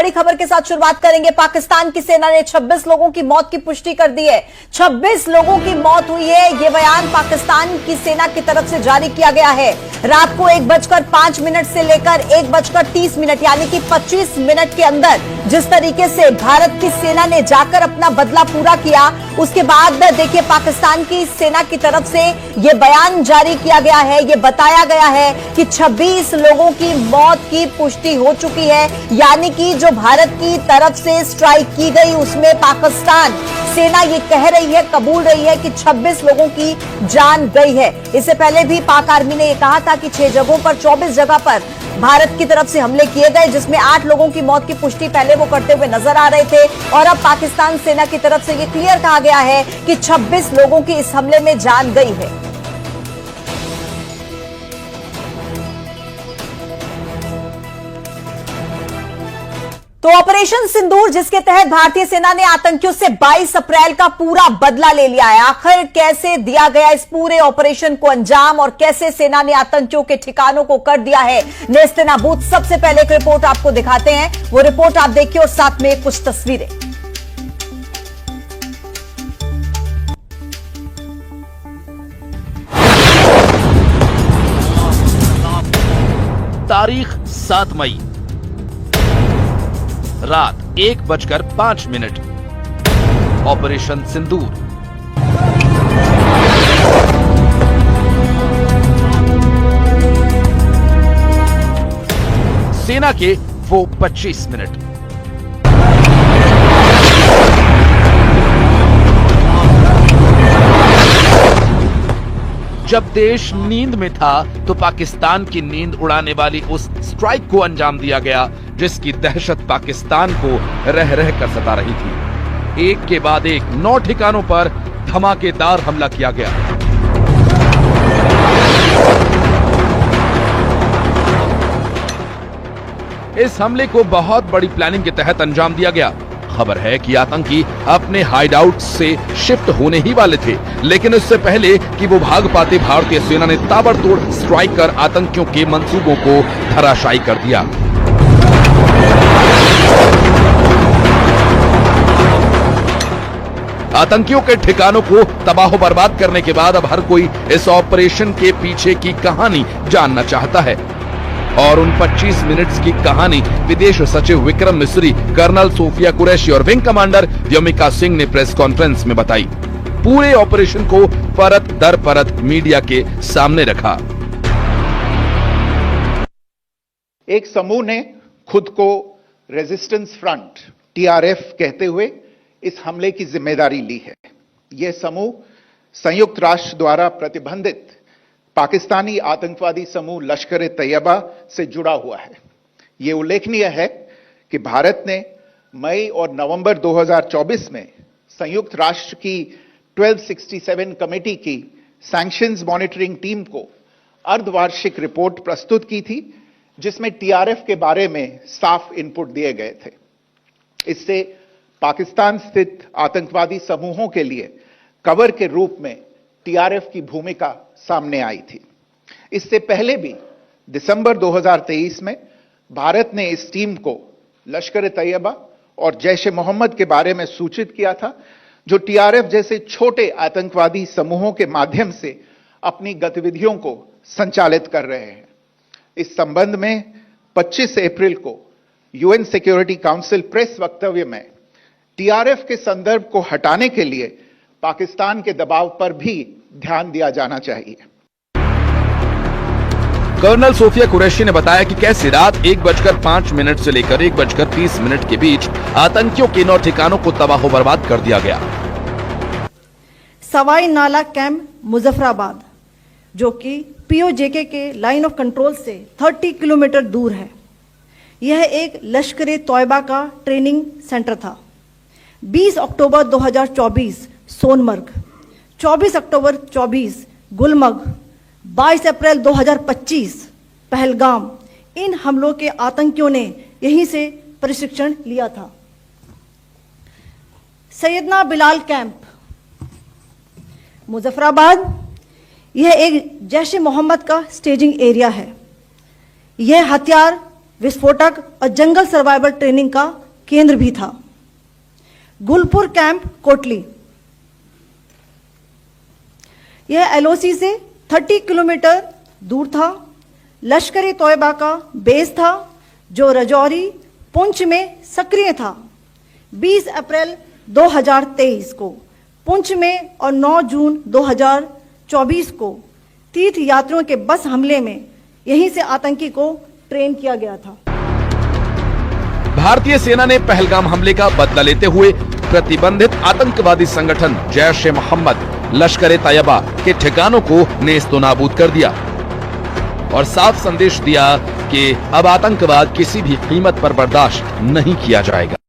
बड़ी खबर के साथ शुरुआत करेंगे। पाकिस्तान की सेना ने 26 लोगों की मौत की पुष्टि कर दी है। 26 लोगों की मौत हुई है। यह बयान पाकिस्तान की सेना की तरफ से जारी किया गया है। रात को 1:05 से लेकर 1:30 यानी कि 25 मिनट के अंदर जिस तरीके से भारत की सेना ने जाकर अपना बदला पूरा किया, उसके बाद देखिए पाकिस्तान की सेना की तरफ से यह बयान जारी किया गया है। यह बताया गया है कि 26 लोगों की मौत की पुष्टि हो चुकी है, यानी कि जो भारत की तरफ से स्ट्राइक की गई उसमें पाकिस्तान सेना ये कह रही है, कबूल रही है कि 26 लोगों की जान गई है। इससे पहले भी पाक आर्मी ने यह कहा था कि 6 जगहों पर 24 जगह पर भारत की तरफ से हमले किए गए, जिसमें 8 लोगों की मौत की पुष्टि पहले वो करते हुए नजर आ रहे थे और अब पाकिस्तान सेना की तरफ से ये क्लियर कहा गया है कि 26 लोगों की इस हमले में जान गई है। तो ऑपरेशन सिंदूर, जिसके तहत भारतीय सेना ने आतंकियों से 22 अप्रैल का पूरा बदला ले लिया है, आखिर कैसे दिया गया इस पूरे ऑपरेशन को अंजाम और कैसे सेना ने आतंकियों के ठिकानों को कर दिया है नेस्तनाबूद, सबसे पहले एक रिपोर्ट आपको दिखाते हैं। वो रिपोर्ट आप देखिए और साथ में कुछ तस्वीरें। तारीख 7 मई, रात 1:05। ऑपरेशन सिंदूर। सेना के वो 25 मिनट। जब देश नींद में था तो पाकिस्तान की नींद उड़ाने वाली उस स्ट्राइक को अंजाम दिया गया, जिसकी दहशत पाकिस्तान को रह रह कर सता रही थी। एक के बाद एक 9 ठिकानों पर धमाकेदार हमला किया गया। इस हमले को बहुत बड़ी प्लानिंग के तहत अंजाम दिया गया। खबर है कि आतंकी अपने हाइडआउट से शिफ्ट होने ही वाले थे, लेकिन इससे पहले कि वो भाग पाते भारतीय सेना ने ताबड़तोड़ स्ट्राइक कर आतंकियों के मंसूबों को धराशायी कर दिया। आतंकियों के ठिकानों को तबाह बर्बाद करने के बाद अब हर कोई इस ऑपरेशन के पीछे की कहानी जानना चाहता है और उन 25 मिनट्स की कहानी विदेश सचिव विक्रम मिस्री, कर्नल सोफिया कुरैशी और विंग कमांडर व्योमिका सिंह ने प्रेस कॉन्फ्रेंस में बताई। पूरे ऑपरेशन को परत दर परत मीडिया के सामने रखा। एक समूह ने खुद को रेजिस्टेंस फ्रंट TRF कहते हुए इस हमले की जिम्मेदारी ली है। यह समूह संयुक्त राष्ट्र द्वारा प्रतिबंधित पाकिस्तानी आतंकवादी समूह लश्कर-ए-तैयबा से जुड़ा हुआ है। यह उल्लेखनीय है कि भारत ने मई और नवंबर 2024 में संयुक्त राष्ट्र की 1267 कमेटी की सैंक्शंस मॉनिटरिंग टीम को अर्धवार्षिक रिपोर्ट प्रस्तुत की थी, जिसमें TRF के बारे में साफ इनपुट दिए गए थे। इससे पाकिस्तान स्थित आतंकवादी समूहों के लिए कवर के रूप में TRF की भूमिका सामने आई थी। इससे पहले भी दिसंबर 2023 में भारत ने इस टीम को लश्कर-ए-तैयबा और जैश-ए-मोहम्मद के बारे में सूचित किया था, जो TRF जैसे छोटे आतंकवादी समूहों के माध्यम से अपनी गतिविधियों को संचालित कर रहे हैं। इस संबंध में 25 अप्रैल को UN सिक्योरिटी काउंसिल प्रेस वक्तव्य में TRF के संदर्भ को हटाने के लिए पाकिस्तान के दबाव पर भी ध्यान दिया जाना चाहिए। कर्नल सोफिया कुरैशी ने बताया कि कैसे रात 1:05 से लेकर 1:30 के बीच आतंकियों के 9 ठिकानों को तबाह बर्बाद कर दिया गया। सवाई नाला कैंप मुजफ्फराबाद, जो कि POJK के लाइन ऑफ कंट्रोल से 30 किलोमीटर दूर है, यह एक लश्कर-ए-तैयबा का ट्रेनिंग सेंटर था। 20 अक्टूबर 2024 सोनमर्ग, 24 अक्टूबर 24 गुलमर्ग, 22 अप्रैल 2025 पहलगाम, इन हमलों के आतंकियों ने यहीं से प्रशिक्षण लिया था। सैयदना बिलाल कैंप मुजफ्फराबाद, यह एक जैश-ए-मोहम्मद का स्टेजिंग एरिया है। यह हथियार विस्फोटक और जंगल सर्वाइवल ट्रेनिंग का केंद्र भी था। गुलपुर कैंप कोटली, यह एलओसी से 30 किलोमीटर दूर था। लश्कर ए तोयबा का बेस था जो रजौरी पुंछ में सक्रिय था। 20 अप्रैल 2023 को पुंछ में और 9 जून 2024 को तीर्थ यात्रियों के बस हमले में यहीं से आतंकी को ट्रेन किया गया था। भारतीय सेना ने पहलगाम हमले का बदला लेते हुए प्रतिबंधित आतंकवादी संगठन जैश ए मोहम्मद लश्कर ए तैयबा के ठिकानों को नेस्तनाबूद कर दिया और साफ संदेश दिया कि अब आतंकवाद किसी भी कीमत पर बर्दाश्त नहीं किया जाएगा।